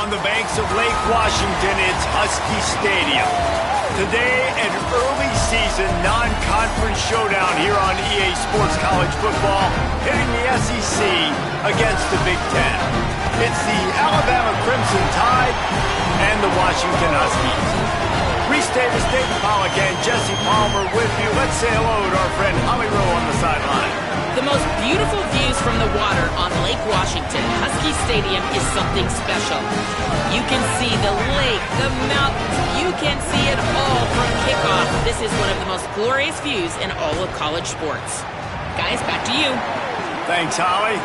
On the banks of Lake Washington, it's Husky Stadium. Today, an early season non-conference showdown here on EA Sports College Football, pitting the SEC against the Big Ten. It's the Alabama Crimson Tide and the Washington Huskies. Reese Davis, Dayton Pollock, and Jesse Palmer with you. Let's say hello to our friend Holly Rowe on the sideline. The most beautiful views from the water on Lake Washington. Husky Stadium is something special. You can see the lake, the mountains. You can see it all from kickoff. This is one of the most glorious views in all of college sports. Guys, back to you. Thanks, Holly.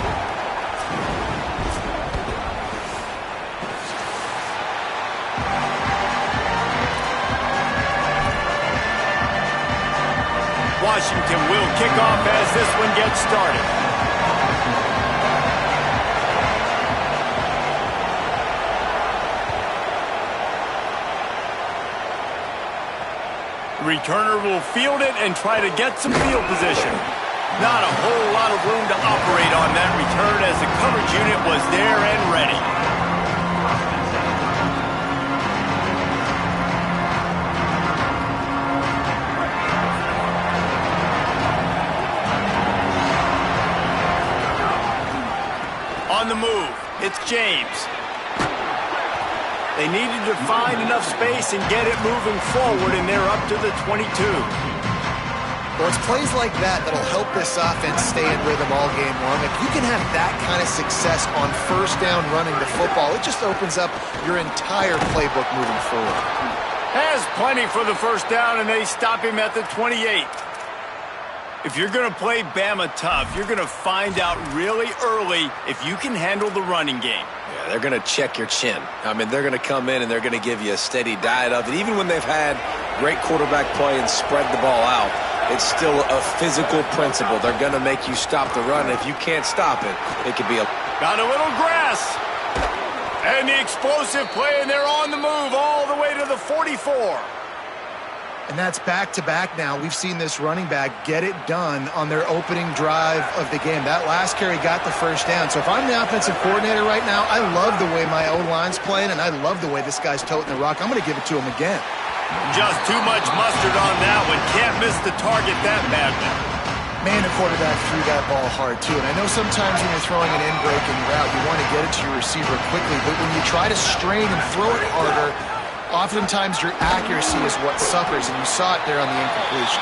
Washington will kick off as this one gets started. The returner will field it and try to get some field position. Not a whole lot of room to operate on that return as the coverage unit was there and ready. On the move, it's James. They needed to find enough space and get it moving forward, and they're up to the 22. Well, it's plays like that that'll help this offense stay in rhythm all game long. If you can have that kind of success on first down running the football, it just opens up your entire playbook moving forward. Has plenty for the first down, and they stop him at the 28. If you're going to play Bama tough, you're going to find out really early if you can handle the running game. Yeah, they're going to check your chin. I mean, they're going to come in and they're going to give you a steady diet of it. Even when they've had great quarterback play and spread the ball out, it's still a physical principle. They're going to make you stop the run. If you can't stop it, it could be a... Got a little grass. And the explosive play, and they're on the move all the way to the 44. And that's back-to-back now. We've seen this running back get it done on their opening drive of the game. That last carry got the first down. So if I'm the offensive coordinator right now, I love the way my O-line's playing, and I love the way this guy's toting the rock. I'm going to give it to him again. Just too much mustard on that one. Can't miss the target that badly. Man, the quarterback threw that ball hard, too. And I know sometimes when you're throwing an in-breaking route, you want to get it to your receiver quickly. But when you try to strain and throw it harder, oftentimes your accuracy is what suffers, and you saw it there on the incompletion.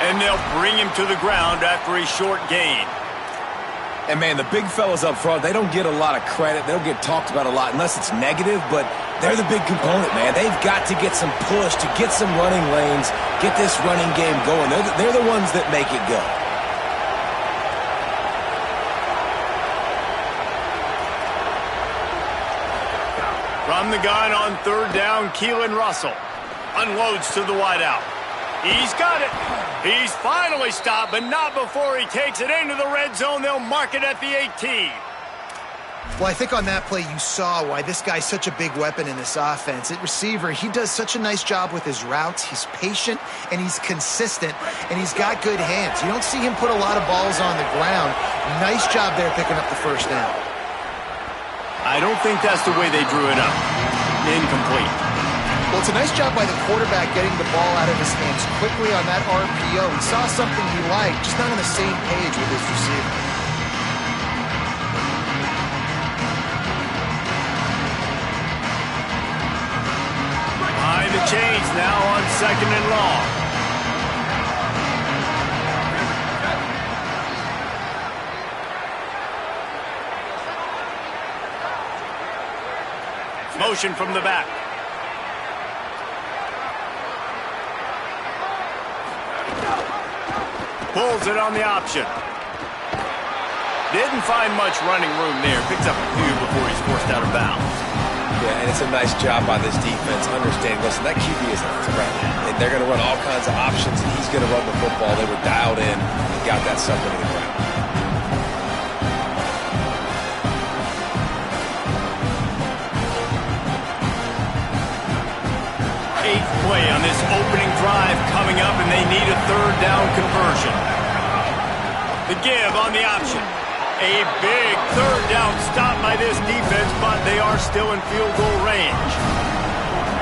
And they'll bring him to the ground after a short gain. And, man, the big fellas up front, they don't get a lot of credit. They don't get talked about a lot unless it's negative, but they're the big component, man. They've got to get some push, to get some running lanes, get this running game going. They're the ones that make it go. From the gun on third down, Keelan Russell unloads to the wideout. He's got it. He's finally stopped, but not before he takes it into the red zone. They'll mark it at the 18. Well, I think on that play you saw why this guy's such a big weapon in this offense. At receiver, he does such a nice job with his routes. He's patient, and he's consistent, and he's got good hands. You don't see him put a lot of balls on the ground. Nice job there picking up the first down. I don't think that's the way they drew it up. Incomplete. Well, it's a nice job by the quarterback getting the ball out of his hands quickly on that RPO. He saw something he liked, just not on the same page with his receiver. Behind the chains now on second and long. Motion from the back. Pulls it on the option. Didn't find much running room there. Picks up a few before he's forced out of bounds. Yeah, and it's a nice job by this defense understanding, listen, that QB is a threat. And they're going to run all kinds of options, and he's going to run the football. They were dialed in and got that stuff into the ground. Eighth play on this opening drive coming up, and they need a third down conversion. The give on the option. A big third down stop by this defense, but they are still in field goal range.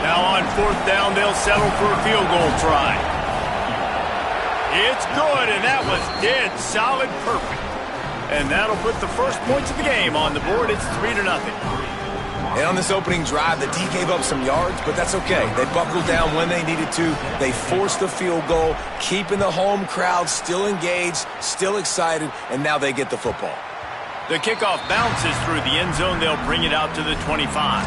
Now on fourth down, they'll settle for a field goal try. It's good, and that was dead solid perfect. And that'll put the first points of the game on the board. It's 3-0. And on this opening drive, the D gave up some yards, but that's okay. They buckled down when they needed to. They forced the field goal, keeping the home crowd still engaged, still excited, and now they get the football. The kickoff bounces through the end zone. They'll bring it out to the 25.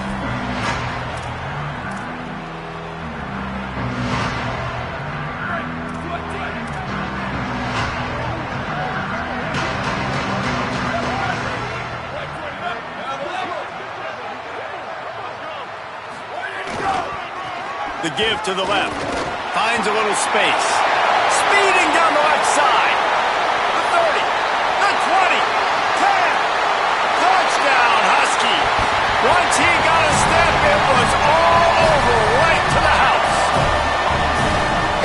The give to the left. Finds a little space. Speeding down the left side. The 30. The 20. 10. Touchdown, Husky. Once he got a step, it was all over right to the house.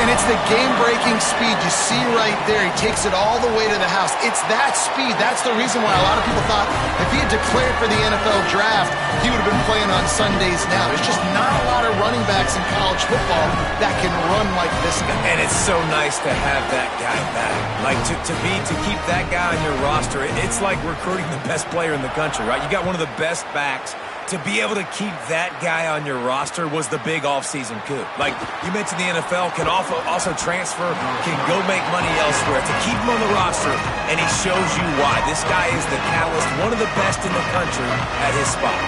And it's the game-breaking speed you see right there. He takes it all the way to the house. It's that speed. That's the reason why a lot of people thought if he had declared for the NFL draft, he would have been playing on Sundays now. There's just not a lot of running backs in college football that can run like this guy. And it's so nice to have that guy back. Like, to keep that guy on your roster, it's like recruiting the best player in the country, right? You got one of the best backs. To be able to keep that guy on your roster was the big offseason coup. Like you mentioned, the NFL can also transfer, can go make money elsewhere. To keep him on the roster, and he shows you why. This guy is the catalyst, one of the best in the country at his spot.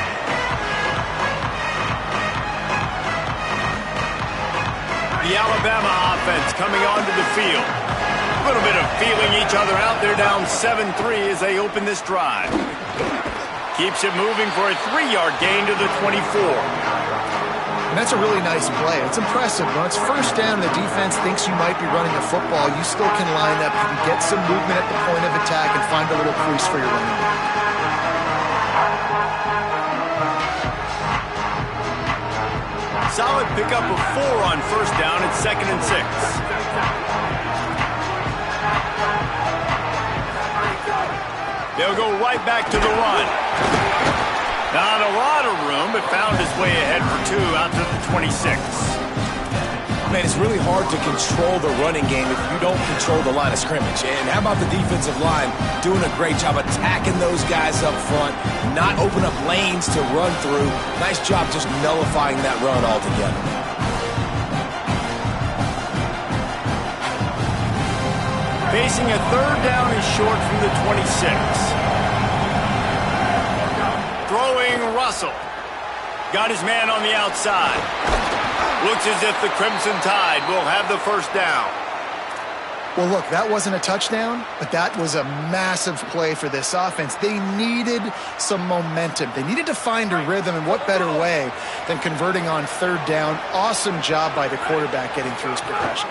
The Alabama offense coming onto the field. A little bit of feeling each other out. They're down 7-3 as they open this drive. Keeps it moving for a 3-yard gain to the 24. And that's a really nice play. It's impressive. When it's first down and the defense thinks you might be running a football, you still can line up. You can get some movement at the point of attack and find a little crease for your running back. Solid pickup of 4 on first down. It's 2nd and 6. They'll go right back to the run. Not a lot of room, but found his way ahead for 2 out to the 26. Man, it's really hard to control the running game if you don't control the line of scrimmage. And how about the defensive line doing a great job attacking those guys up front, not open up lanes to run through. Nice job just nullifying that run altogether. Facing a 3rd down and short from the 26. Throwing Russell. Got his man on the outside. Looks as if the Crimson Tide will have the first down. Well, look, that wasn't a touchdown, but that was a massive play for this offense. They needed some momentum. They needed to find a rhythm, and what better way than converting on 3rd down. Awesome job by the quarterback getting through his progression.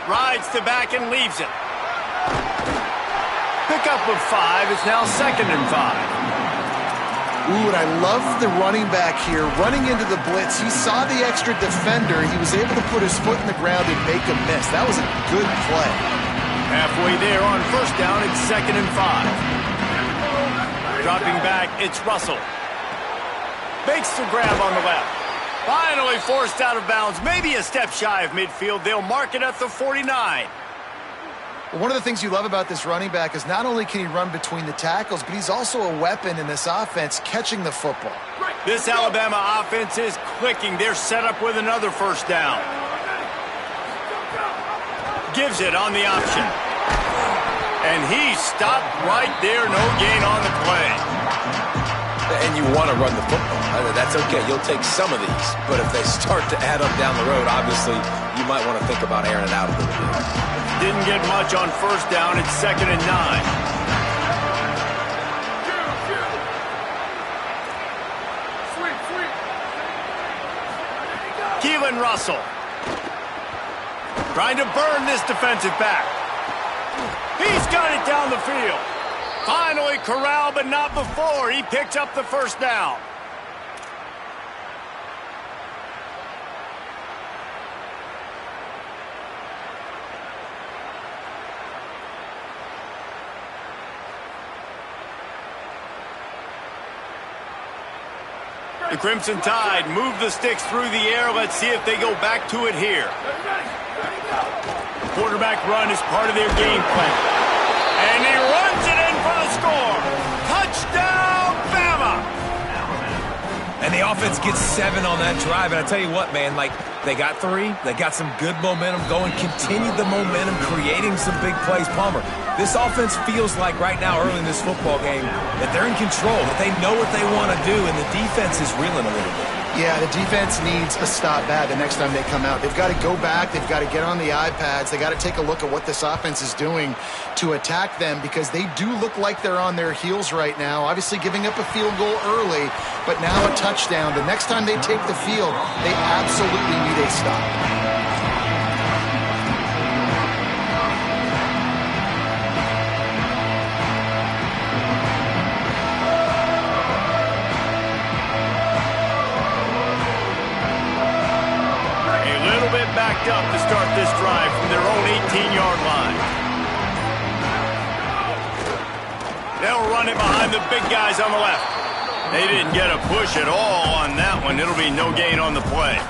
Rides to back and leaves it. Pickup of 5. It's now 2nd and 5. Ooh, and I love the running back here. Running into the blitz, he saw the extra defender. He was able to put his foot in the ground and make a miss. That was a good play. Halfway there on first down, it's 2nd and 5. Dropping back, it's Russell. Makes the grab on the left. Finally forced out of bounds, maybe a step shy of midfield. They'll mark it at the 49. Well, one of the things you love about this running back is not only can he run between the tackles, but he's also a weapon in this offense, catching the football. This Alabama offense is clicking. They're set up with another first down. Gives it on the option. And he stopped right there. No gain on the play. And you want to run the football. That's okay. You'll take some of these. But if they start to add up down the road, obviously, you might want to think about airing it out a little bit. Didn't get much on first down. It's 2nd and 9. Keelan Russell. Trying to burn this defensive back. He's got it down the field. Finally corralled, but not before. He picks up the first down. The Crimson Tide move the sticks through the air. Let's see if they go back to it here. Quarterback run is part of their game plan. And he runs it in for the score. Touchdown, Bama! And the offense gets 7 on that drive. And I tell you what, man, like, they got 3. They got some good momentum going. Continue the momentum, creating some big plays. Palmer, this offense feels like right now, early in this football game, that they're in control, that they know what they want to do, and the defense is reeling a little bit. Yeah, the defense needs a stop bad the next time they come out. They've got to go back. They've got to get on the iPads. They got to take a look at what this offense is doing to attack them, because they do look like they're on their heels right now. Obviously giving up a field goal early, but now a touchdown. The next time they take the field, they absolutely need a stop. Backed up to start this drive from their own 18-yard line. They'll run it behind the big guys on the left. They didn't get a push at all on that one. It'll be no gain on the play.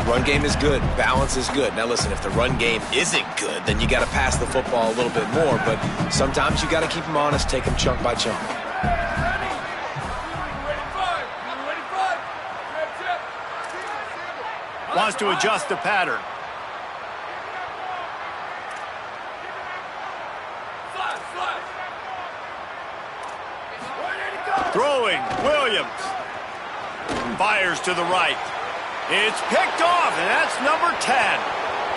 Run game is good. Balance is good. Now, listen, if the run game isn't good, then you got to pass the football a little bit more. But sometimes you got to keep them honest, take them chunk by chunk. Wants to adjust the pattern. Throwing, Williams. Fires to the right. It's picked off, and that's number 10.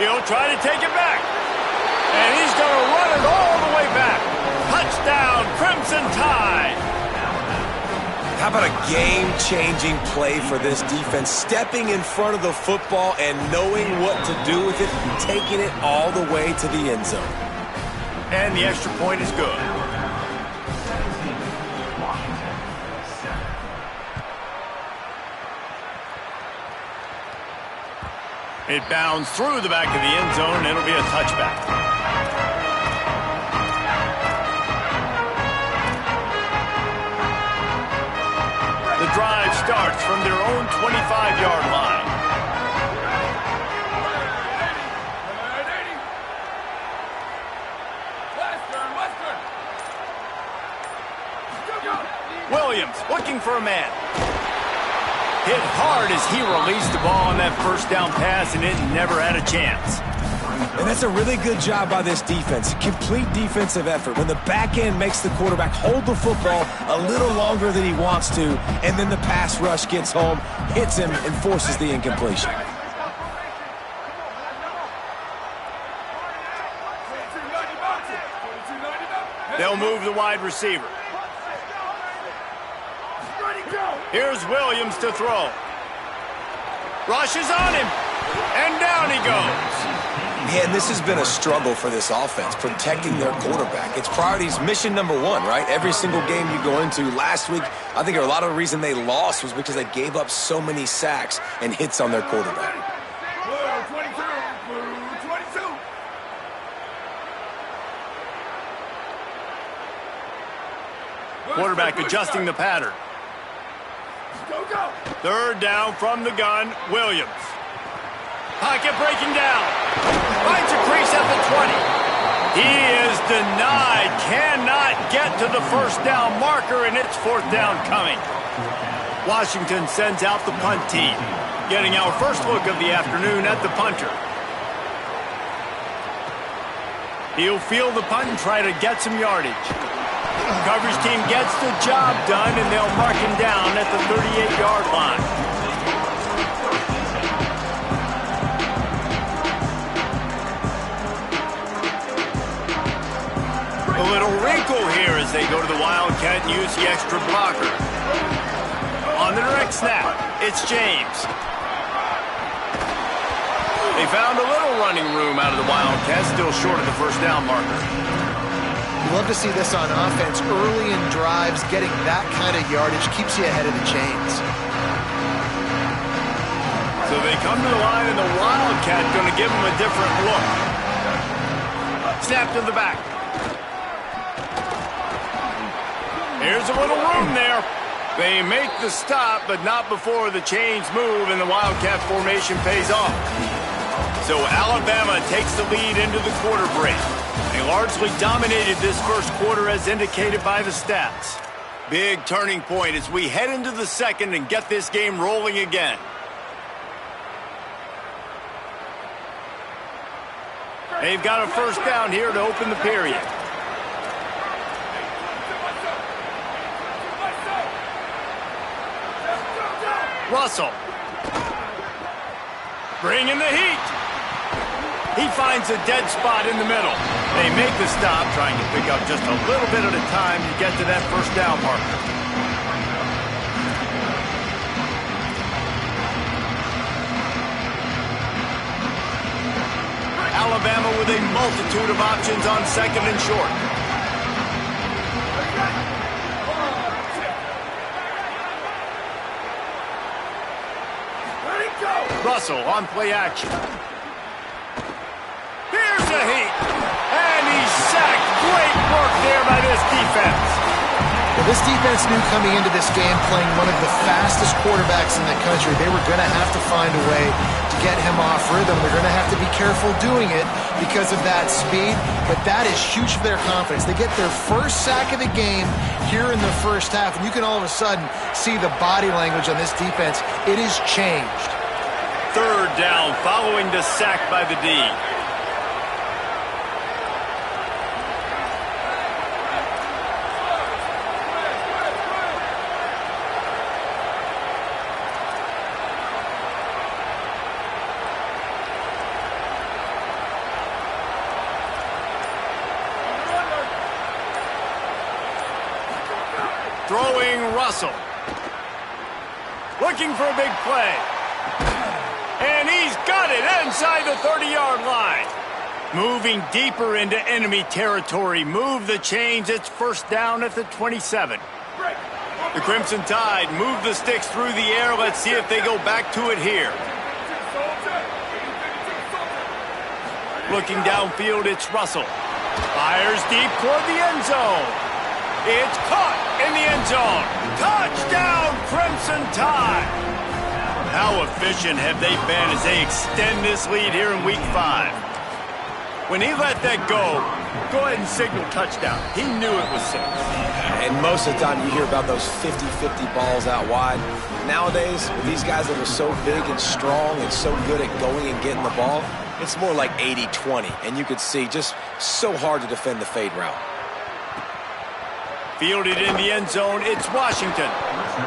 He'll try to take it back. And he's going to run it all the way back. Touchdown, Crimson Tide. How about a game-changing play for this defense? Stepping in front of the football and knowing what to do with it, taking it all the way to the end zone. And the extra point is good. It bounds through the back of the end zone, and it'll be a touchback. The drive starts from their own 25-yard line. Williams looking for a man. Hit hard as he released the ball on that first down pass, and it never had a chance. And that's a really good job by this defense. Complete defensive effort. When the back end makes the quarterback hold the football a little longer than he wants to, and then the pass rush gets home, hits him, and forces the incompletion. They'll move the wide receiver. Here's Williams to throw. Rushes on him, and down he goes. Man, this has been a struggle for this offense, protecting their quarterback. It's priorities, mission number 1, right? Every single game you go into. Last week, I think a lot of the reason they lost was because they gave up so many sacks and hits on their quarterback. Quarterback adjusting the pattern. Third down from the gun, Williams. Pocket breaking down. Finds a crease at the 20. He is denied. Cannot get to the first down marker, and it's fourth down coming. Washington sends out the punt team. Getting our first look of the afternoon at the punter. He'll field the punt and try to get some yardage. Coverage team gets the job done, and they'll mark him down at the 38-yard line. A little wrinkle here as they go to the Wildcat and use the extra blocker. On the direct snap, it's James. They found a little running room out of the Wildcats, still short of the first down marker. You love to see this on offense. Early in drives, getting that kind of yardage keeps you ahead of the chains. So they come to the line, and the Wildcat going to give them a different look. Snap to the back. Here's a little room there. They make the stop, but not before the chains move and the Wildcat formation pays off. So Alabama takes the lead into the quarter break. They largely dominated this first quarter as indicated by the stats. Big turning point as we head into the second and get this game rolling again. They've got a first down here to open the period. Russell. Bringing the heat. He finds a dead spot in the middle. They make the stop, trying to pick up just a little bit at a time to get to that first down marker. Alabama with a multitude of options on second and short. Russell on play action. Here's the heat. And he's sacked. Great work there by this defense. Well, this defense knew coming into this game, playing one of the fastest quarterbacks in the country, they were going to have to find a way to get him off rhythm. They're going to have to be careful doing it because of that speed, but that is huge for their confidence. They get their first sack of the game here in the first half, and you can all of a sudden see the body language on this defense. It has changed. Third down following the sack by the D. Throwing Russell. Looking for a big play. And he's got it inside the 30-yard line. Moving deeper into enemy territory. Move the chains. It's first down at the 27. The Crimson Tide move the sticks through the air. Let's see if they go back to it here. Looking downfield, it's Russell. Fires deep toward the end zone. It's caught in the end zone. Touchdown, Crimson Tide. How efficient have they been as they extend this lead here in Week 5? When he let that go ahead and signal touchdown. He knew it was safe. And most of the time you hear about those 50-50 balls out wide. Nowadays, with these guys that are so big and strong and so good at going and getting the ball, it's more like 80-20. And you could see just so hard to defend the fade route. Fielded in the end zone, it's Washington.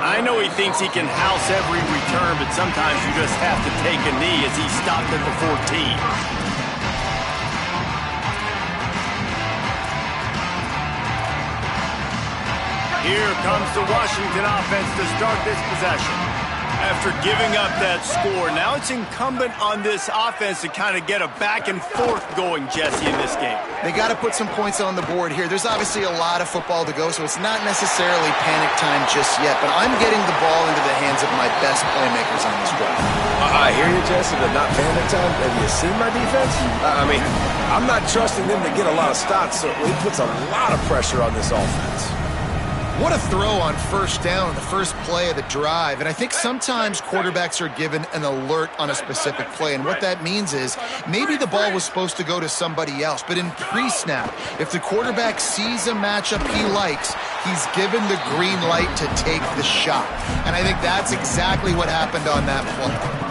I know he thinks he can house every return, but sometimes you just have to take a knee as he stopped at the 14. Here comes the Washington offense to start this possession. After giving up that score, now it's incumbent on this offense to kind of get a back and forth going, Jesse, in this game. They got to put some points on the board here. There's obviously a lot of football to go, so it's not necessarily panic time just yet, but I'm getting the ball into the hands of my best playmakers on this drive. I hear you, Jesse, but not panic time. Have you seen my defense? I mean, I'm not trusting them to get a lot of stops, so it puts a lot of pressure on this offense. What a throw on first down, the first play of the drive. And I think sometimes quarterbacks are given an alert on a specific play. And what that means is maybe the ball was supposed to go to somebody else. But in pre-snap, if the quarterback sees a matchup he likes, he's given the green light to take the shot. And I think that's exactly what happened on that play.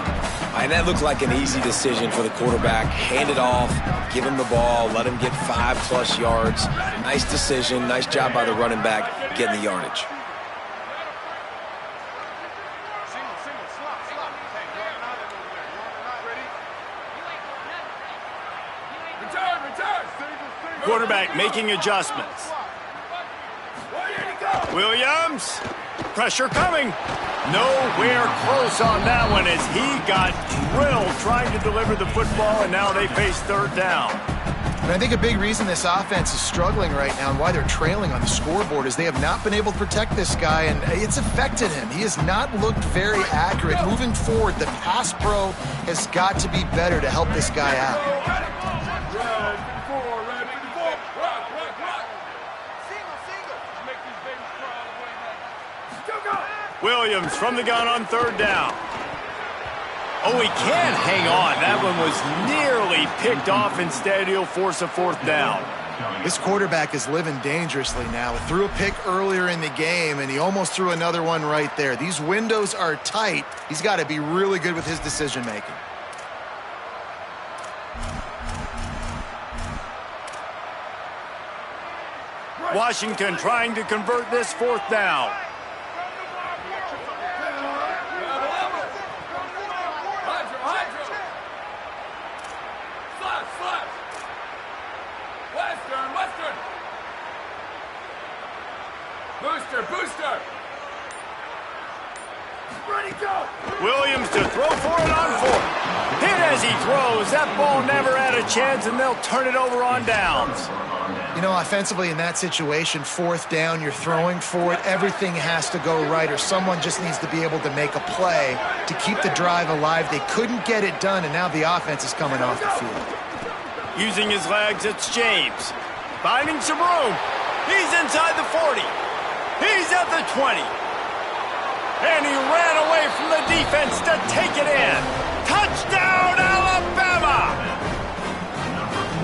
And that looked like an easy decision for the quarterback. Hand it off, give him the ball, let him get 5+ yards. Nice decision, nice job by the running back getting the yardage. Quarterback making adjustments. Williams, pressure coming. Nowhere close on that one as he got drilled trying to deliver the football, and now they face third down. And I think a big reason this offense is struggling right now and why they're trailing on the scoreboard is they have not been able to protect this guy, and it's affected him. He has not looked very accurate. Moving forward, the pass pro has got to be better to help this guy out. Single. Make these babies crawl away. Go! Williams from the gun on 3rd down. Oh, he can't hang on. That one was nearly picked off. Instead, he'll force a 4th down. This quarterback is living dangerously now. He threw a pick earlier in the game, and he almost threw another one right there. These windows are tight. He's got to be really good with his decision-making. Washington trying to convert this 4th down. Booster! Ready, go! Williams to throw for it on 4th. Hit as he throws. That ball never had a chance, and they'll turn it over on downs. You know, offensively in that situation, 4th down, you're throwing for it. Everything has to go right, or someone just needs to be able to make a play to keep the drive alive. They couldn't get it done, and now the offense is coming off the field. Using his legs, it's James. Finding some room. He's inside the 40. He's at the 20. And he ran away from the defense to take it in. Touchdown, Alabama!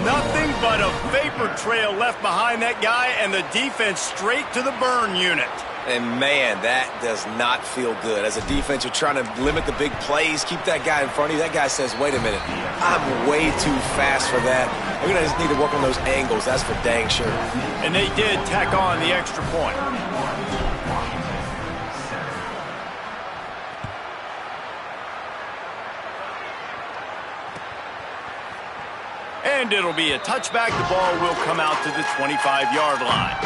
Nothing but a vapor trail left behind that guy, and the defense straight to the burn unit. And, man, that does not feel good. As a defense, you're trying to limit the big plays, keep that guy in front of you. That guy says, wait a minute, I'm way too fast for that. We're going to just need to work on those angles. That's for dang sure. And they did tack on the extra point. And it'll be a touchback. The ball will come out to the 25-yard line.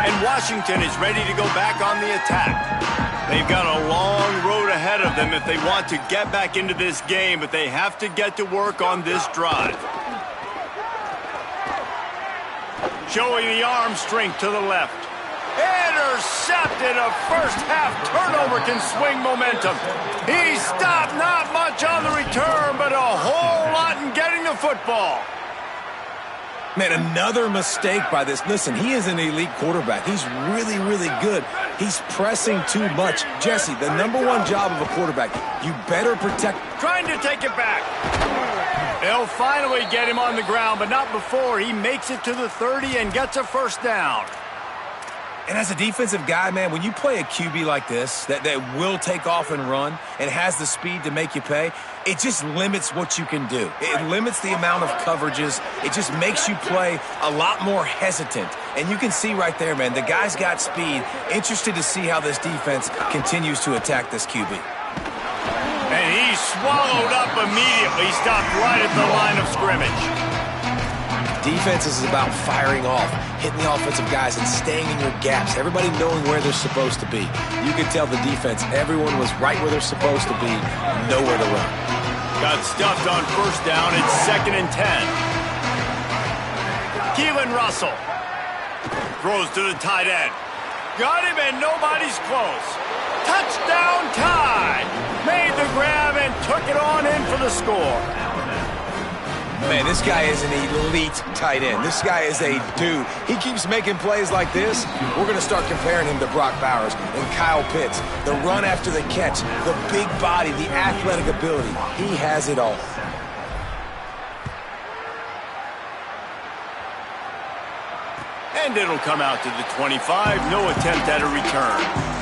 And Washington is ready to go back on the attack. They've got a long road ahead of them if they want to get back into this game, but they have to get to work on this drive. Showing the arm strength to the left. Intercepted. A first-half turnover can swing momentum. He stopped, not much on the return, but a whole lot in getting the football. Man, another mistake by this. Listen, he is an elite quarterback. He's really, really good. He's pressing too much. Jesse, the #1 job of a quarterback, you better protect. Trying to take it back. They'll finally get him on the ground, but not before he makes it to the 30 and gets a first down. And as a defensive guy, man, when you play a QB like this that will take off and run and has the speed to make you pay, it just limits what you can do. It limits the amount of coverages. It just makes you play a lot more hesitant. And you can see right there, man, the guy's got speed. Interested to see how this defense continues to attack this QB. And he swallowed up immediately, stopped right at the line of scrimmage. Defense is about firing off, hitting the offensive guys and staying in your gaps, everybody knowing where they're supposed to be. You could tell the defense, everyone was right where they're supposed to be, nowhere to run. Got stuffed on first down, it's 2nd and 10. Keelan Russell throws to the tight end. Got him and nobody's close. Touchdown Tide! Made the grab and took it on in for the score. Man, this guy is an elite tight end. This guy is a dude. He keeps making plays like this. We're going to start comparing him to Brock Bowers and Kyle Pitts. The run after the catch, the big body, the athletic ability. He has it all. And it'll come out to the 25. No attempt at a return.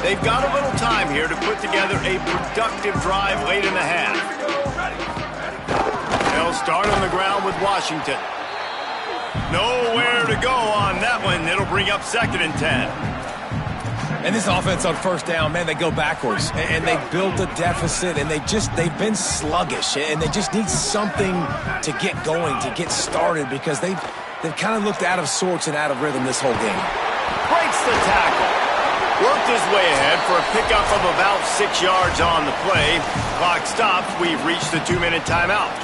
They've got a little time here to put together a productive drive late in the half. They'll start on the ground with Washington. Nowhere to go on that one. It'll bring up 2nd and 10. And this offense on first down, man, they go backwards. And they built a deficit, and they've been sluggish. And they just need something to get going, to get started, because they've kind of looked out of sorts and out of rhythm this whole game. Breaks the tackle. Worked his way ahead for a pickup of about 6 yards on the play. Clock stops. We've reached the 2-minute timeout.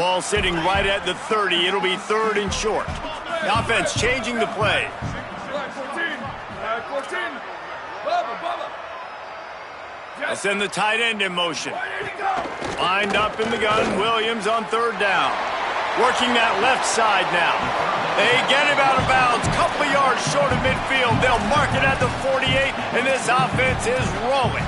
Ball sitting right at the 30. It'll be 3rd and short. The offense changing the play. 14. Bubba. They'll send the tight end in motion. Lined up in the gun. Williams on 3rd down. Working that left side now. They get him out of bounds. Couple of yards short of midfield. They'll mark it at the 48, and this offense is rolling.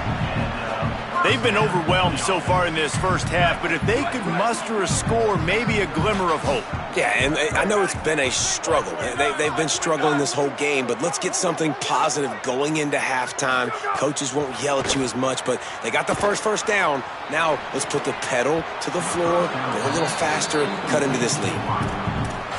They've been overwhelmed so far in this first half, but if they could muster a score, maybe a glimmer of hope. Yeah, and I know it's been a struggle. They've been struggling this whole game, but let's get something positive going into halftime. Coaches won't yell at you as much, but they got the first down. Now let's put the pedal to the floor, go a little faster, cut into this lead.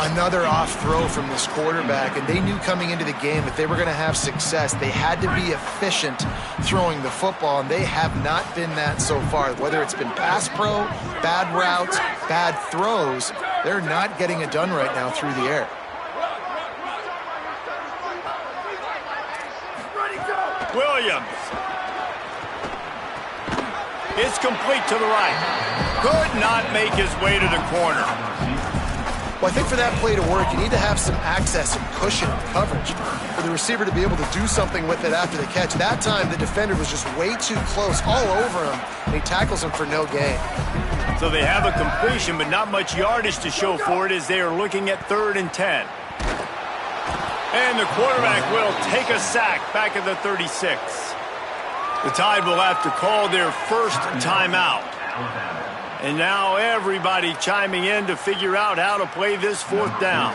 Another off throw from this quarterback, and they knew coming into the game if they were going to have success, they had to be efficient throwing the football, and they have not been that so far. Whether it's been pass pro, bad routes, bad throws, they're not getting it done right now through the air. Williams. It's complete to the right. Could not make his way to the corner. Well, I think for that play to work, you need to have some access and cushion and coverage for the receiver to be able to do something with it after the catch. That time, the defender was just way too close, all over him, and he tackles him for no gain. So they have a completion, but not much yardage to show for it as they are looking at 3rd and 10. And the quarterback will take a sack back at the 36. The Tide will have to call their first timeout. And now everybody chiming in to figure out how to play this 4th down.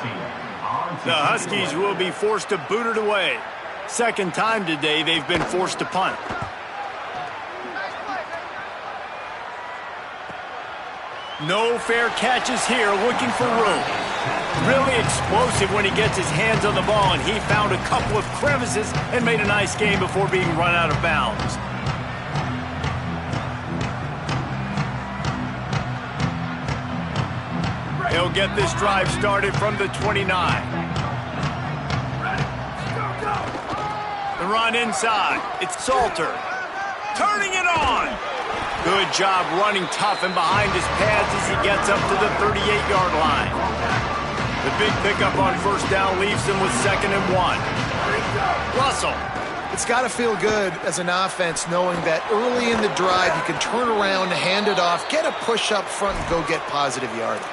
The Huskies will be forced to boot it away. Second time today they've been forced to punt. No fair catches here, looking for room. Really explosive when he gets his hands on the ball, and he found a couple of crevices and made a nice game before being run out of bounds. He'll get this drive started from the 29. The run inside. It's Salter. Turning it on. Good job running tough and behind his pads as he gets up to the 38-yard line. The big pickup on 1st down leaves him with 2nd and 1. Russell. It's got to feel good as an offense knowing that early in the drive you can turn around, hand it off, get a push up front, and go get positive yardage.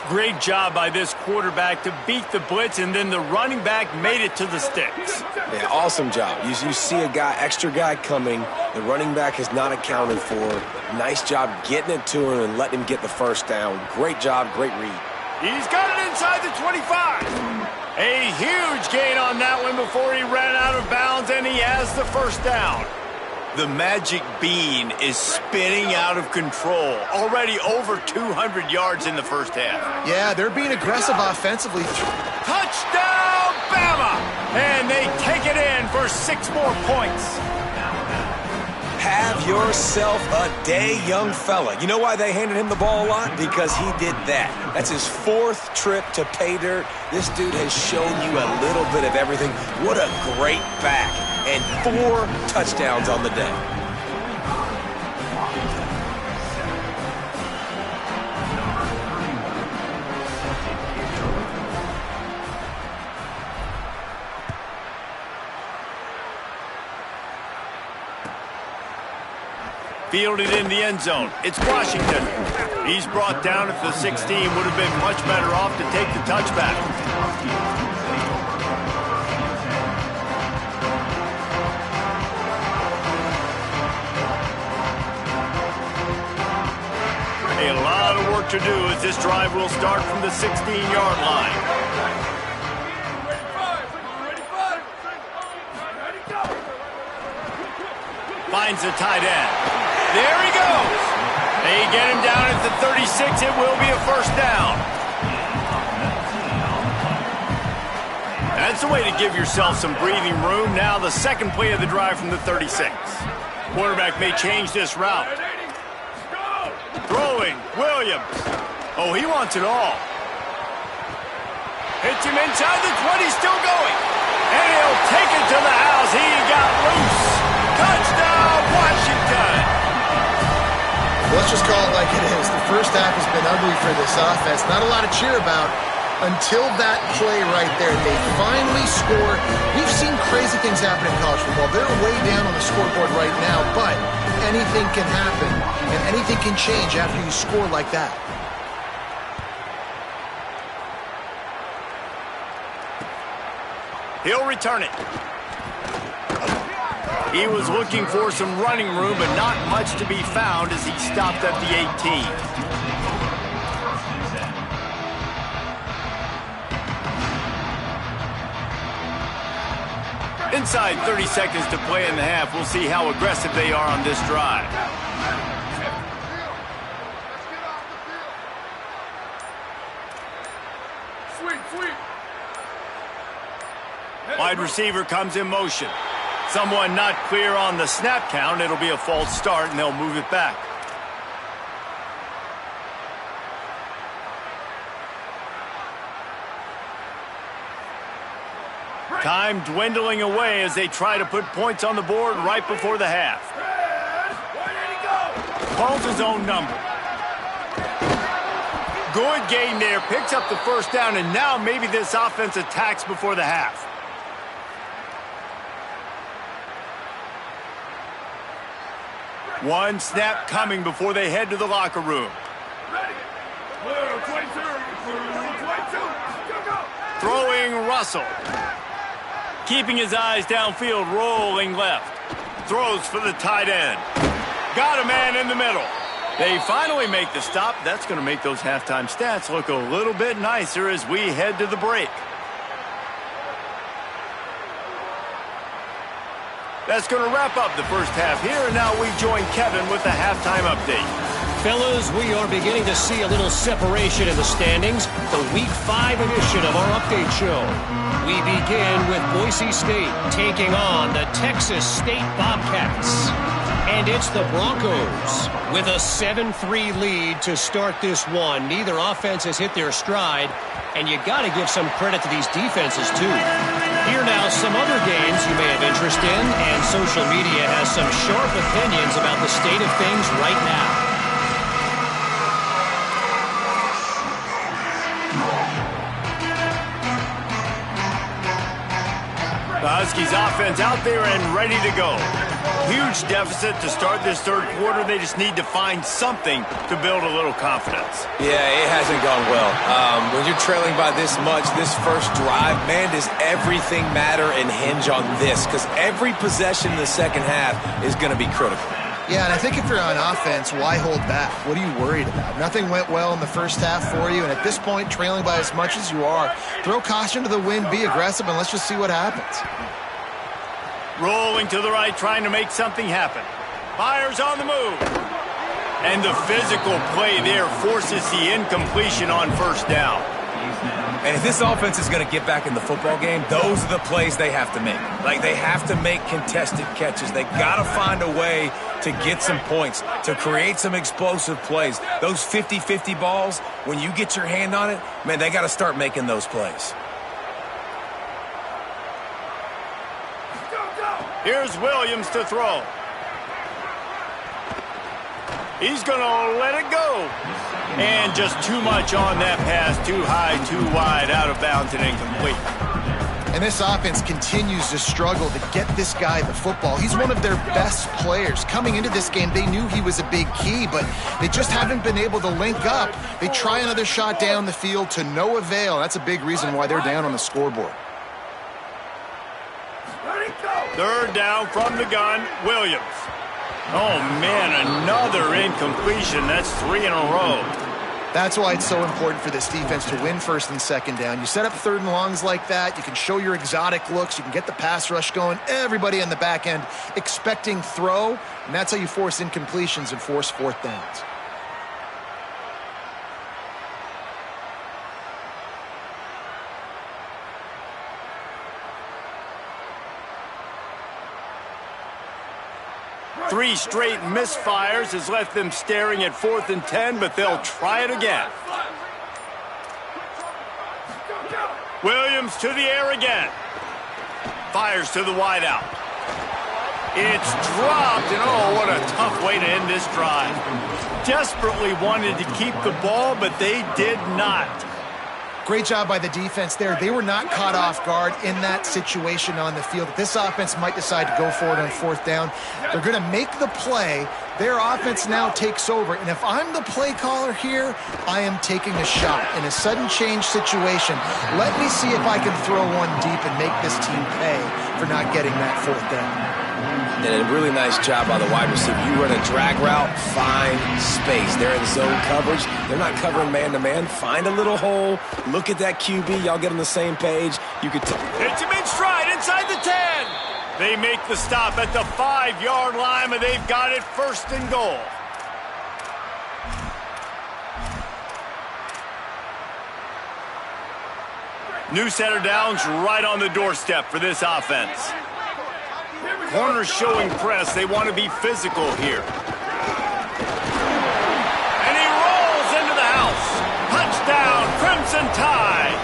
Great job by this quarterback to beat the blitz, and then the running back made it to the sticks. Yeah, awesome job. You see a extra guy coming. The running back is not accounted for. Nice job getting it to him and letting him get the 1st down. Great job, great read. He's got it inside the 25. A huge gain on that one before he ran out of bounds, and he has the 1st down. The magic bean is spinning out of control. Already over 200 yards in the first half. Yeah, they're being aggressive offensively. Touchdown, Bama! And they take it in for 6 more points. Have yourself a day, young fella. You know why they handed him the ball a lot? Because he did that. That's his 4th trip to pay dirt. This dude has shown you a little bit of everything. What a great back. And 4 touchdowns on the day. Fielded in the end zone. It's Washington. He's brought down at the 16. Would have been much better off to take the touchback. A lot of work to do as this drive will start from the 16-yard line. Finds the tight end. There he goes. They get him down at the 36. It will be a 1st down. That's the way to give yourself some breathing room. Now the second play of the drive from the 36. Quarterback may change this route. Throwing, Williams. Oh, he wants it all. Hits him inside the 20, still going. And he'll take it to the house. He got loose. Touchdown, Washington. Let's just call it like it is. The first half has been ugly for this offense. Not a lot to cheer about until that play right there. They finally score. We've seen crazy things happen in college football. They're way down on the scoreboard right now, but anything can happen, and anything can change after you score like that. He'll return it. He was looking for some running room, but not much to be found as he stopped at the 18. Inside 30 seconds to play in the half. We'll see how aggressive they are on this drive. Wide receiver comes in motion. Someone not clear on the snap count. It'll be a false start, and they'll move it back. Time dwindling away as they try to put points on the board right before the half. Calls his own number. Good gain there. Picks up the first down, and now maybe this offense attacks before the half. One snap coming before they head to the locker room. Throwing Russell. Keeping his eyes downfield, rolling left. Throws for the tight end. Got a man in the middle. They finally make the stop. That's going to make those halftime stats look a little bit nicer as we head to the break. That's going to wrap up the first half here, and now we join Kevin with the halftime update. Fellas, we are beginning to see a little separation in the standings. The Week 5 edition of our update show. We begin with Boise State taking on the Texas State Bobcats. And it's the Broncos with a 7-3 lead to start this one. Neither offense has hit their stride, and you got to give some credit to these defenses, too. Here now, some other games you may have interest in, and social media has some sharp opinions about the state of things right now. The Huskies offense out there and ready to go. Huge deficit to start this third quarter. They just need to find something to build a little confidence. Yeah, it hasn't gone well. When you're trailing by this much, this first drive, man, does everything matter and hinge on this? Because every possession in the second half is going to be critical. Yeah, and I think if you're on offense, why hold back? What are you worried about? Nothing went well in the first half for you, and at this point, trailing by as much as you are, throw caution to the wind, be aggressive, and let's just see what happens. Rolling to the right, trying to make something happen. Fires on the move. And the physical play there forces the incompletion on first down. And if this offense is going to get back in the football game, those are the plays they have to make. Like, they have to make contested catches. They got to find a way to get some points, to create some explosive plays. Those 50-50 balls, when you get your hand on it, man, they got to start making those plays. Here's Williams to throw. He's going to let it go. And just too much on that pass. Too high, too wide, out of bounds, and incomplete. And this offense continues to struggle to get this guy the football. He's one of their best players. Coming into this game, they knew he was a big key, but they just haven't been able to link up. They try another shot down the field to no avail. That's a big reason why they're down on the scoreboard. Third down from the gun, Williams. Oh, man, another incompletion. That's 3 in a row. That's why it's so important for this defense to win first and second down. You set up third and longs like that. You can show your exotic looks. You can get the pass rush going. Everybody on the back end expecting throw, and that's how you force incompletions and force fourth downs. Three straight misfires has left them staring at 4th and 10, but they'll try it again. Williams to the air again. Fires to the wideout. It's dropped, and oh, what a tough way to end this drive. Desperately wanted to keep the ball, but they did not. Great job by the defense there. They were not caught off guard in that situation on the field. This offense might decide to go for it on fourth down. They're going to make the play. Their offense now takes over. And if I'm the play caller here, I am taking a shot. In a sudden change situation, let me see if I can throw one deep and make this team pay for not getting that fourth down. And a really nice job by the wide receiver. You run a drag route, find space. They're in zone coverage. They're not covering man-to-man. Find a little hole. Look at that QB. Y'all get on the same page. You could Hits him in stride inside the 10. They make the stop at the 5-yard line, and they've got it first and goal. New set of downs right on the doorstep for this offense. Corners showing press. They want to be physical here. And he rolls into the house. Touchdown, Crimson Tide.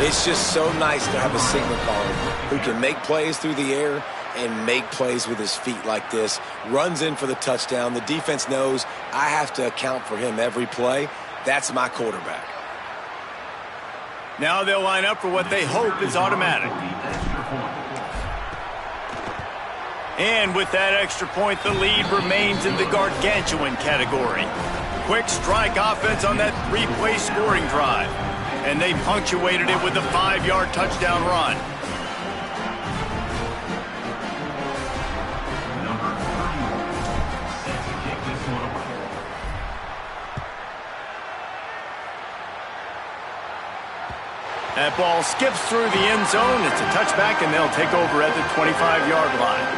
It's just so nice to have a signal caller who can make plays through the air and make plays with his feet like this. Runs in for the touchdown. The defense knows I have to account for him every play. That's my quarterback. Now they'll line up for what they hope is automatic. And with that extra point, the lead remains in the gargantuan category. Quick strike offense on that 3-play scoring drive. And they punctuated it with a 5-yard touchdown run. That ball skips through the end zone. It's a touchback, and they'll take over at the 25-yard line.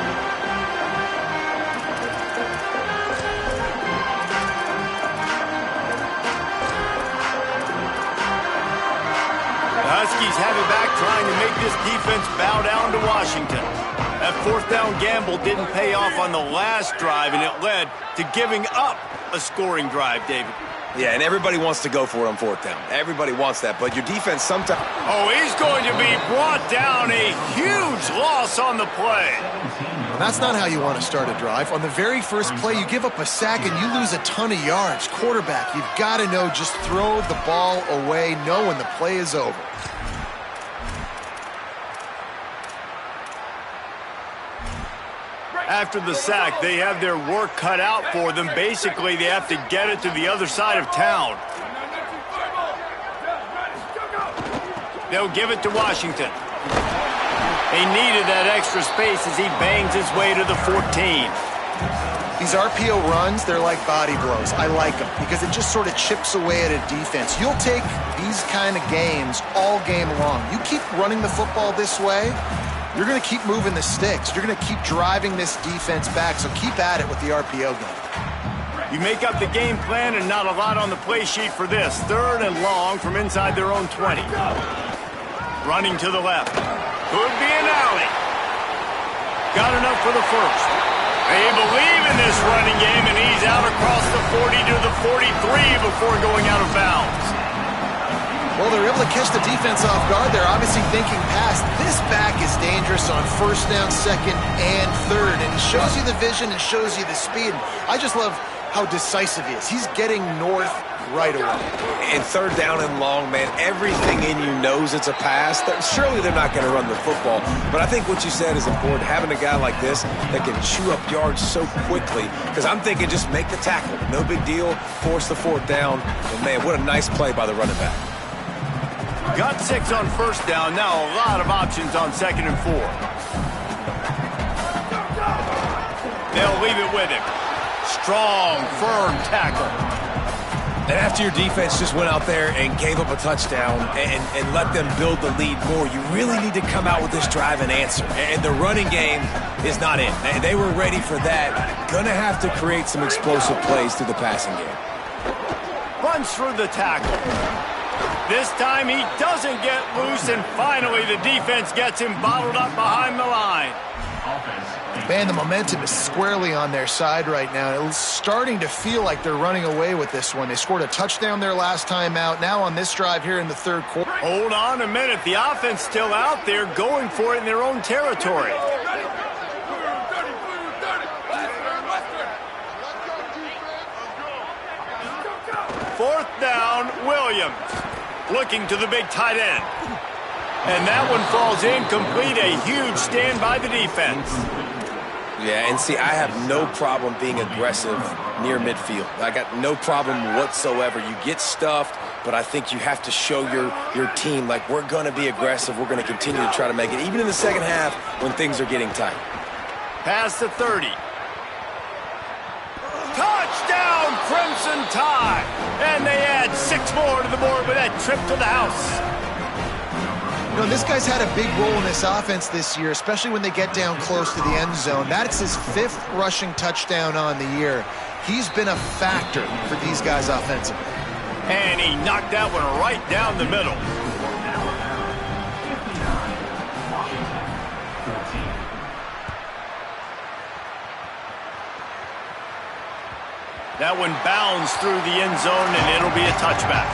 The Huskies have it back, trying to make this defense bow down to Washington. That fourth down gamble didn't pay off on the last drive, and it led to giving up a scoring drive, David. Yeah, and everybody wants to go for it on fourth down. Everybody wants that, but your defense sometimes... Oh, he's going to be brought down. A huge loss on the play. Well, that's not how you want to start a drive. On the very first play, you give up a sack and you lose a ton of yards. Quarterback, you've got to know, just throw the ball away, know when the play is over. After the sack, they have their work cut out for them. Basically, they have to get it to the other side of town. They'll give it to Washington. They needed that extra space as he bangs his way to the 14. These RPO runs, they're like body blows. I like them because it just sort of chips away at a defense. You'll take these kind of games all game long. You keep running the football this way, you're going to keep moving the sticks. You're going to keep driving this defense back, so keep at it with the RPO game. You make up the game plan and not a lot on the play sheet for this. Third and long from inside their own 20. Running to the left. Could be an alley. Got enough for the first. They believe in this running game, and he's out across the 40 to the 43 before going out of bounds. Well, they're able to catch the defense off guard. They're obviously thinking pass. This back is dangerous on first down, second, and third. And he shows you the vision and shows you the speed. I just love how decisive he is. He's getting north right away. And third down and long, man, everything in you knows it's a pass. Surely they're not going to run the football. But I think what you said is important, having a guy like this that can chew up yards so quickly. Because I'm thinking just make the tackle. No big deal. Force the fourth down. And, man, what a nice play by the running back. Got 6 on first down. Now a lot of options on second and 4. They'll leave it with him. Strong, firm tackle. And after your defense just went out there and gave up a touchdown and let them build the lead more, you really need to come out with this drive and answer. And the running game is not in. They were ready for that. Gonna have to create some explosive plays through the passing game. Runs through the tackle. This time he doesn't get loose, and finally the defense gets him bottled up behind the line. Man, the momentum is squarely on their side right now. It's starting to feel like they're running away with this one. They scored a touchdown their last time out. Now on this drive here in the third quarter. Hold on a minute. The offense still out there going for it in their own territory. down, Williams. Looking to the big tight end. And that one falls incomplete. A huge stand by the defense. Yeah, and see, I have no problem being aggressive near midfield. I got no problem whatsoever. You get stuffed, but I think you have to show your team, like, we're going to be aggressive. We're going to continue to try to make it, even in the second half when things are getting tight. Past the 30. Touchdown, Crimson Tide! And they add 6 more to the board with that trip to the house. You know, this guy's had a big role in this offense this year, especially when they get down close to the end zone. That's his 5th rushing touchdown on the year. He's been a factor for these guys offensively. And he knocked that one right down the middle. That one bounds through the end zone, and it'll be a touchback.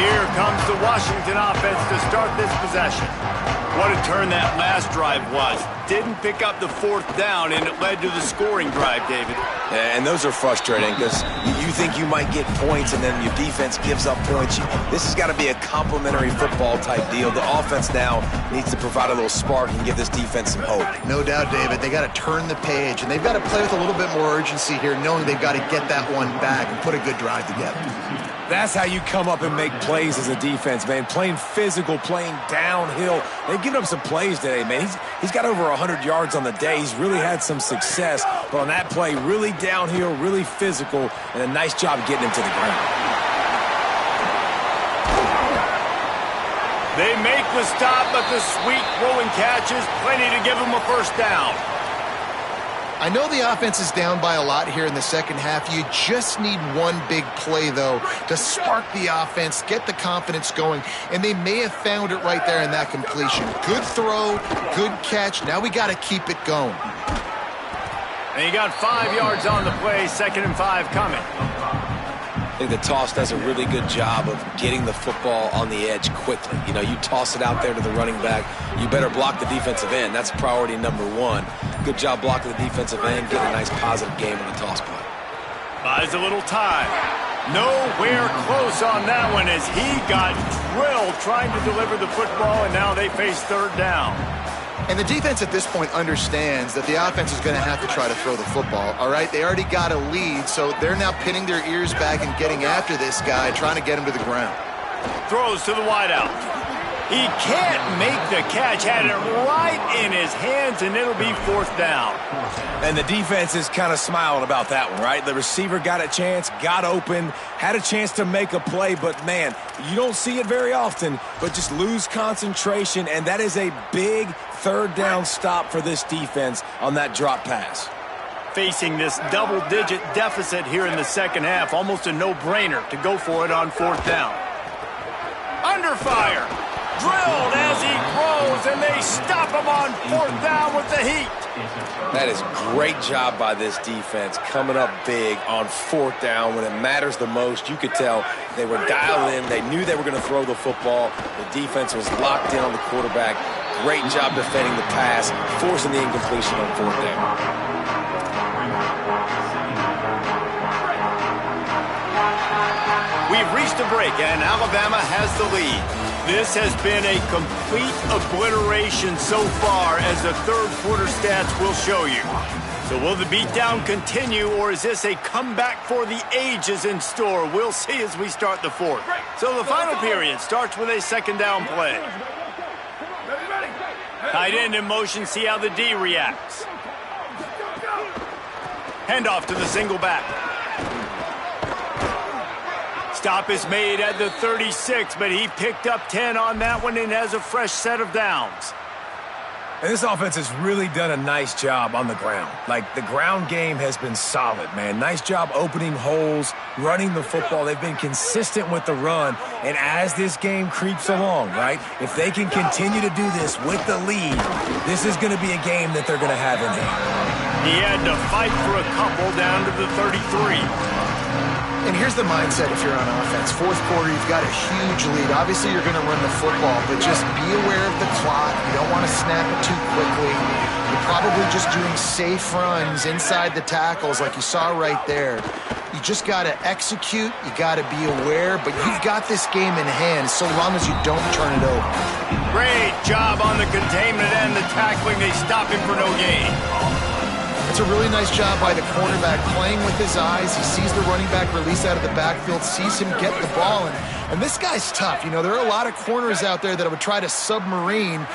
Here comes the Washington offense to start this possession. What a turn that last drive was. Didn't pick up the 4th down, and it led to the scoring drive, David. Yeah, and those are frustrating because you think you might get points, and then your defense gives up points. This has got to be a complementary football type deal. The offense now needs to provide a little spark and give this defense some hope. No doubt, David. They got to turn the page, and they've got to play with a little bit more urgency here, knowing they've got to get that one back and put a good drive together. That's how you come up and make plays as a defense, man. Playing physical, playing downhill. They've given up some plays today, man. He's got over 100 yards on the day. He's really had some success. But on that play, really downhill, really physical, and a nice job getting him to the ground. They make the stop, but the sweet rolling catch is plenty to give them a first down. I know the offense is down by a lot here in the second half. You just need one big play, though, to spark the offense, get the confidence going, and they may have found it right there in that completion. Good throw, good catch. Now we got to keep it going. And he got 5 yards on the play, 2nd and 5 coming. I think the toss does a really good job of getting the football on the edge quickly. You know, you toss it out there to the running back, you better block the defensive end. That's priority number 1. Good job blocking the defensive end, getting a nice positive game on the toss play. Buys a little time. Nowhere close on that one as he got drilled trying to deliver the football, and now they face 3rd down. And the defense at this point understands that the offense is going to have to try to throw the football, all right? They already got a lead, so they're now pinning their ears back and getting after this guy, trying to get him to the ground. Throws to the wideout. He can't make the catch. Had it right in his hands, and it'll be 4th down. And the defense is kind of smiling about that one, right? The receiver got a chance, got open, had a chance to make a play, but, man, you don't see it very often, but just lose concentration, and that is a big 3rd down stop for this defense on that drop pass. Facing this double-digit deficit here in the second half, almost a no-brainer to go for it on 4th down. Under fire. Drilled as he throws, and they stop him on 4th down with the heat. That is great job by this defense, coming up big on 4th down when it matters the most. You could tell they were dialed in. They knew they were going to throw the football. The defense was locked in on the quarterback. Great job defending the pass, forcing the incompletion on 4th down. We've reached a break, and Alabama has the lead. This has been a complete obliteration so far, as the 3rd quarter stats will show you. So will the beatdown continue, or is this a comeback for the ages in store? We'll see as we start the 4th. So the final period starts with a 2nd down play. Tight end in motion, see how the D reacts. Handoff to the single back. Stop is made at the 36, but he picked up 10 on that one and has a fresh set of downs. And this offense has really done a nice job on the ground. Like, the ground game has been solid, man. Nice job opening holes, running the football. They've been consistent with the run. And as this game creeps along, right, if they can continue to do this with the lead, this is going to be a game that they're going to have in hand. He had to fight for a couple down to the 33. And here's the mindset if you're on offense. 4th quarter, you've got a huge lead. Obviously, you're going to run the football, but just be aware of the clock. You don't want to snap it too quickly. You're probably just doing safe runs inside the tackles like you saw right there. You just got to execute, you got to be aware, but you've got this game in hand so long as you don't turn it over. Great job on the containment and the tackling. They stop him for no gain. It's a really nice job by the quarterback playing with his eyes. He sees the running back release out of the backfield, sees him get the ball, and this guy's tough. You know, there are a lot of corners out there that would try to submarine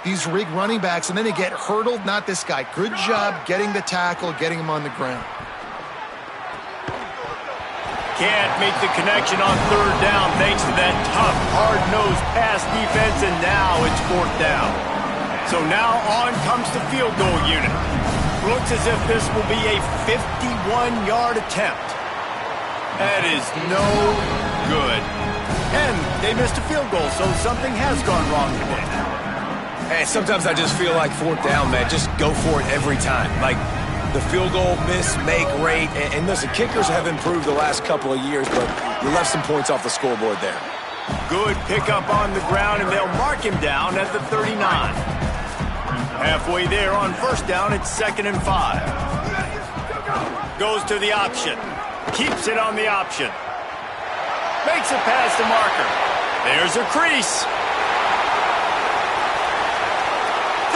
these rig running backs, and then they get hurdled. Not this guy. Good job getting the tackle, getting him on the ground. Can't make the connection on third down thanks to that tough, hard-nosed pass defense, and now it's fourth down. So now on comes the field goal unit. Looks as if this will be a 51-yard attempt. That is no good. And they missed a field goal, so something has gone wrong today. Hey, sometimes I just feel like fourth down, man. Just go for it every time. Like, the field goal miss, make rate, and listen, kickers have improved the last couple of years, but you left some points off the scoreboard there. Good pickup on the ground, and they'll mark him down at the 39. Halfway there on first down, it's 2nd and 5. Goes to the option. Keeps it on the option. Makes a pass to Marker. There's a crease.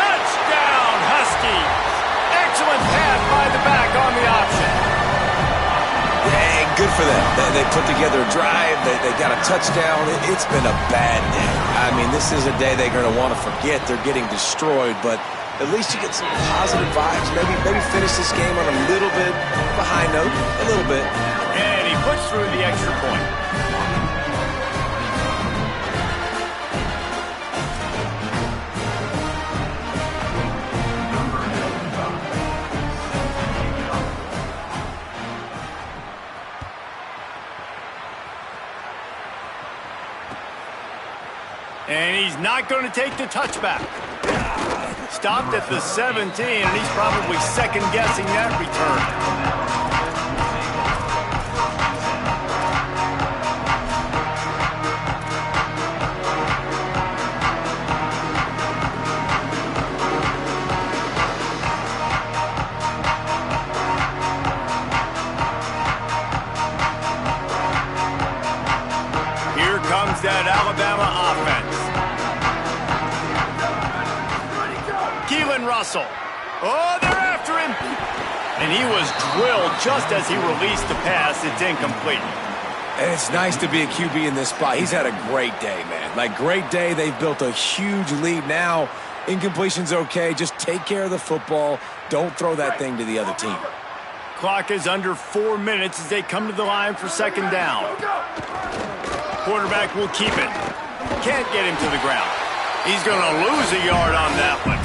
Touchdown, Huskies! Excellent pass by the back on the option. Yeah, good for them. They put together a drive. They got a touchdown. It's been a bad day. I mean, this is a day they're going to want to forget. They're getting destroyed, but at least you get some positive vibes. Maybe finish this game on a little bit of a high note, a little bit. And he puts through the extra point. And he's not going to take the touchback. Stopped at the 17, and he's probably second-guessing that return. Here comes that Alabama offense. Keelan Russell. Oh, they're after him. And he was drilled just as he released the pass. It's incomplete. And it's nice to be a QB in this spot. He's had a great day, man. Like, great day. They've built a huge lead now. Incompletion's okay. Just take care of the football. Don't throw that thing to the other team. Clock is under 4 minutes as they come to the line for second down. Quarterback will keep it. Can't get him to the ground. He's going to lose a yard on that one.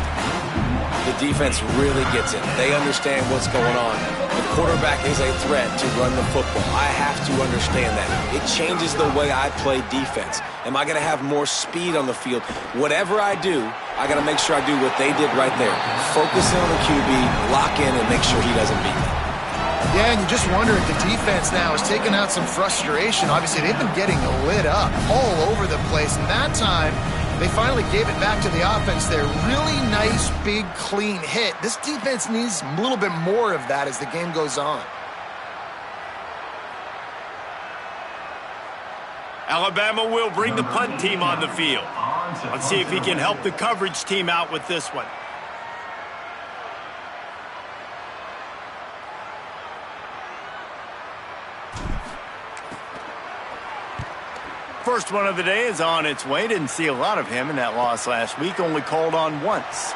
The defense really gets it. They understand what's going on. The quarterback is a threat to run the football. I have to understand that. It changes the way I play defense. Am I going to have more speed on the field? Whatever I do, I got to make sure I do what they did right there. Focus in on the QB, lock in, and make sure he doesn't beat me. Yeah, and you just wonder if the defense now is taking out some frustration. Obviously, they've been getting lit up all over the place, and that time they finally gave it back to the offense there. Really nice, big, clean hit. This defense needs a little bit more of that as the game goes on. Alabama will bring the punt team on the field. Let's see if he can help the coverage team out with this one. First one of the day is on its way. Didn't see a lot of him in that loss last week. Only called on once.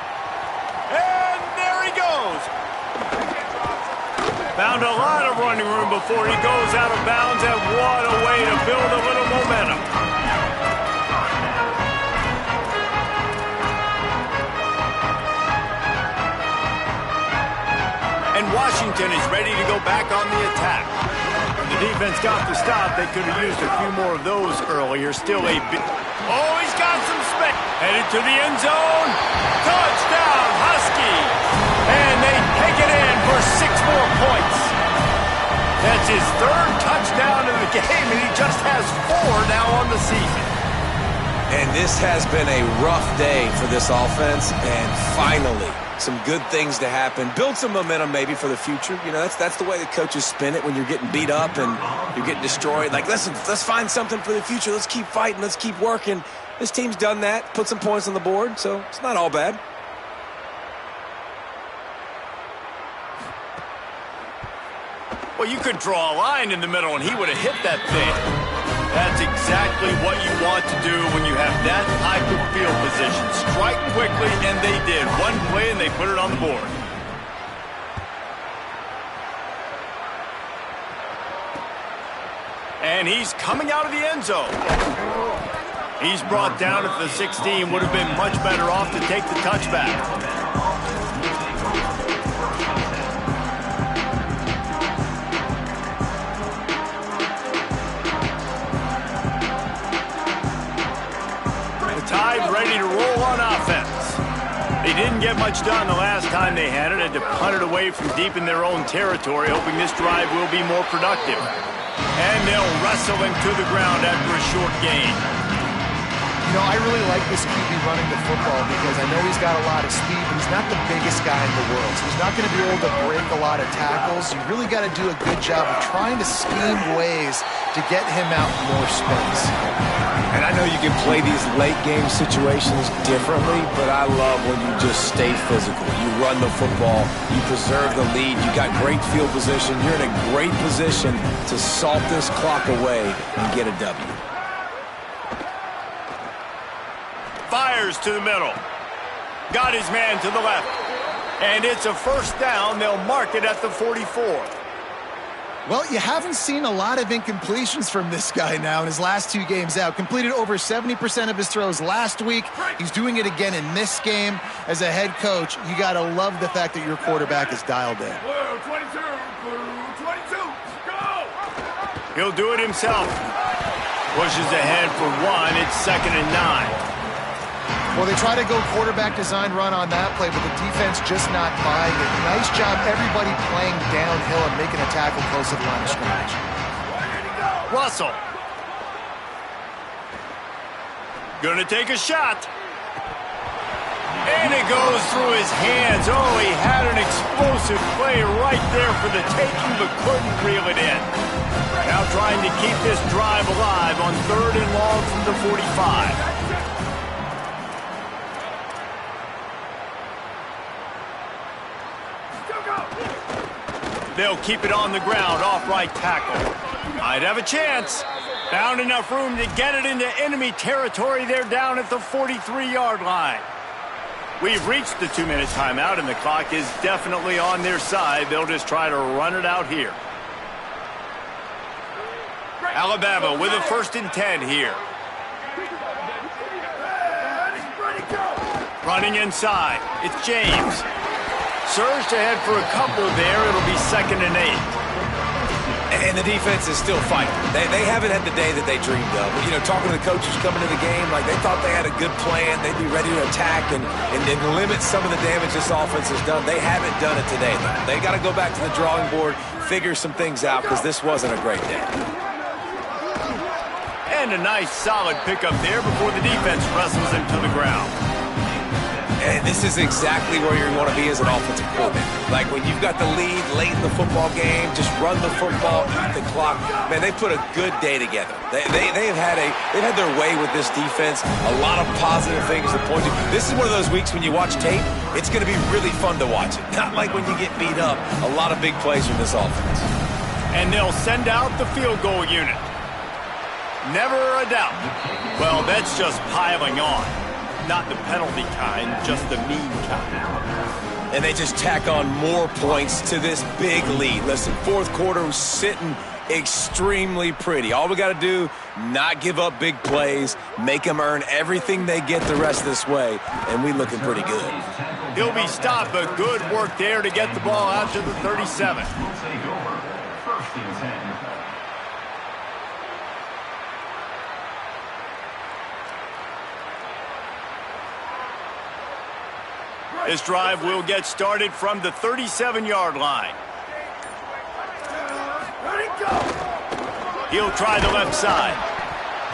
And there he goes. Found a lot of running room before he goes out of bounds, and what a way to build a little momentum. And Washington is ready to go back on the attack. The defense got the stop. They could have used a few more of those earlier. Still a big... Oh, he's got some space. Headed to the end zone. Touchdown, Husky. And they take it in for 6 more points. That's his 3rd touchdown of the game, and he just has 4 now on the season. And this has been a rough day for this offense, and finally, some good things to happen. Build some momentum maybe for the future. You know, that's the way the coaches spin it when you're getting beat up and you're getting destroyed. Like, listen, let's find something for the future. Let's keep fighting. Let's keep working. This team's done that, put some points on the board, so it's not all bad. Well, you could draw a line in the middle, and he would have hit that thing. That's exactly what you want to do when you have that type of field position. Strike quickly, and they did. One play, and they put it on the board. And he's coming out of the end zone. He's brought down at the 16. Would have been much better off to take the touchback. Tide ready to roll on offense. They didn't get much done the last time they had it. Had to punt it away from deep in their own territory, hoping this drive will be more productive. And they'll wrestle him to the ground after a short gain. You know, I really like this QB running the football because I know he's got a lot of speed, but he's not the biggest guy in the world. So he's not going to be able to break a lot of tackles. You really got to do a good job of trying to scheme ways to get him out more space. And I know you can play these late game situations differently, but I love when you just stay physical. You run the football, you preserve the lead, you got great field position, you're in a great position to salt this clock away and get a W. Fires to the middle. Got his man to the left. And it's a first down. They'll mark it at the 44. Well, you haven't seen a lot of incompletions from this guy now in his last 2 games out. Completed over 70% of his throws last week. He's doing it again in this game. As a head coach, you got to love the fact that your quarterback is dialed in. Blue 22, blue 22, go! He'll do it himself. Pushes ahead for 1. It's 2nd and 9. Well, they try to go quarterback design run on that play, but the defense just not buying it. Nice job, everybody playing downhill and making a tackle close to the line of scrimmage. Russell. Gonna take a shot. And it goes through his hands. Oh, he had an explosive play right there for the taking, but couldn't reel it in. Now trying to keep this drive alive on 3rd and long from the 45. They'll keep it on the ground, off right tackle. Might have a chance. Found enough room to get it into enemy territory. They're down at the 43-yard line. We've reached the 2-minute timeout, and the clock is definitely on their side. They'll just try to run it out here. Alabama with a 1st and 10 here. Running inside. It's James. Surged ahead for a couple there. It'll be 2nd and 8. And the defense is still fighting. They haven't had the day that they dreamed of. You know, talking to the coaches coming to the game, like they thought they had a good plan. They'd be ready to attack and limit some of the damage this offense has done. They haven't done it today, though. They got to go back to the drawing board, figure some things out, because this wasn't a great day. And a nice solid pickup there before the defense wrestles him to the ground. And this is exactly where you want to be as an offensive coordinator. Like when you've got the lead late in the football game, just run the football, eat the clock. Man, they put a good day together. They've had their way with this defense. A lot of positive things to point to. This is one of those weeks when you watch tape, it's going to be really fun to watch it. Not like when you get beat up. A lot of big plays from this offense. And they'll send out the field goal unit. Never a doubt. Well, that's just piling on. Not the penalty kind, just the mean kind. And they just tack on more points to this big lead. Listen, 4th quarter was sitting extremely pretty. All we got to do, not give up big plays, make them earn everything they get the rest of this way, and we looking pretty good. He'll be stopped, but good work there to get the ball out to the 37. This drive will get started from the 37-yard line. He'll try the left side.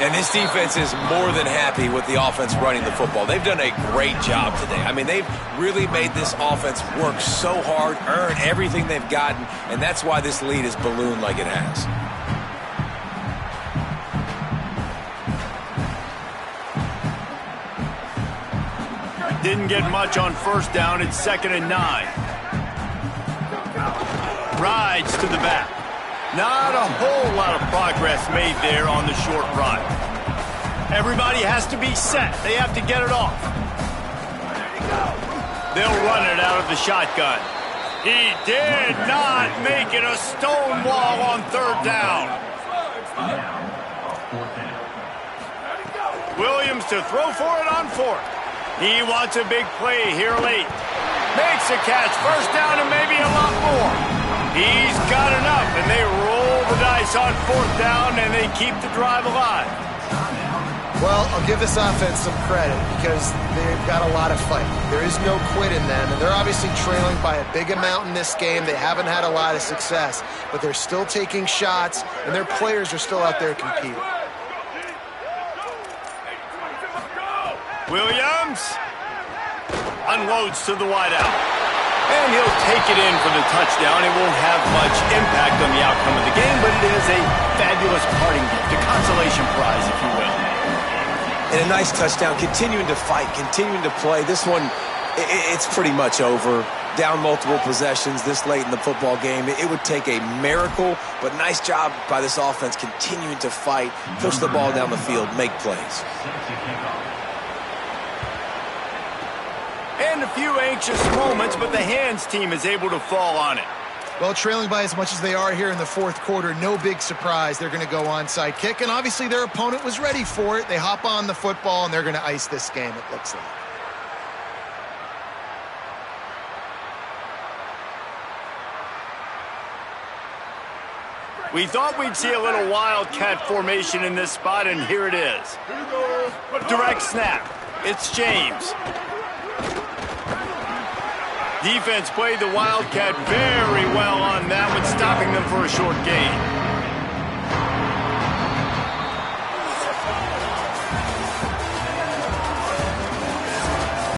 And this defense is more than happy with the offense running the football. They've done a great job today. I mean, they've really made this offense work so hard, earn everything they've gotten, and that's why this lead is ballooned like it has. Didn't get much on first down. It's 2nd and 9. Rides to the back. Not a whole lot of progress made there on the short run. Everybody has to be set. They have to get it off. They'll run it out of the shotgun. He did not make it a stone wall on 3rd down. Williams to throw for it on 4th. He wants a big play here late. Makes a catch. 1st down and maybe a lot more. He's got enough, and they roll the dice on 4th down, and they keep the drive alive. Well, I'll give this offense some credit because they've got a lot of fight. There is no quit in them, and they're obviously trailing by a big amount in this game. They haven't had a lot of success, but they're still taking shots, and their players are still out there competing. Williams unloads to the wideout. And he'll take it in for the touchdown. It won't have much impact on the outcome of the game, but it is a fabulous parting gift, a consolation prize, if you will. And a nice touchdown, continuing to fight, continuing to play. This one, it's pretty much over. Down multiple possessions this late in the football game. It would take a miracle, but nice job by this offense continuing to fight, push the ball down the field, make plays. And a few anxious moments, but the hands team is able to fall on it. Well, trailing by as much as they are here in the 4th quarter, no big surprise. They're going to go onside kick, and obviously their opponent was ready for it. They hop on the football, and they're going to ice this game, it looks like. We thought we'd see a little wildcat formation in this spot, and here it is. Direct snap. It's James. Defense played the wildcat very well on that one, stopping them for a short gain.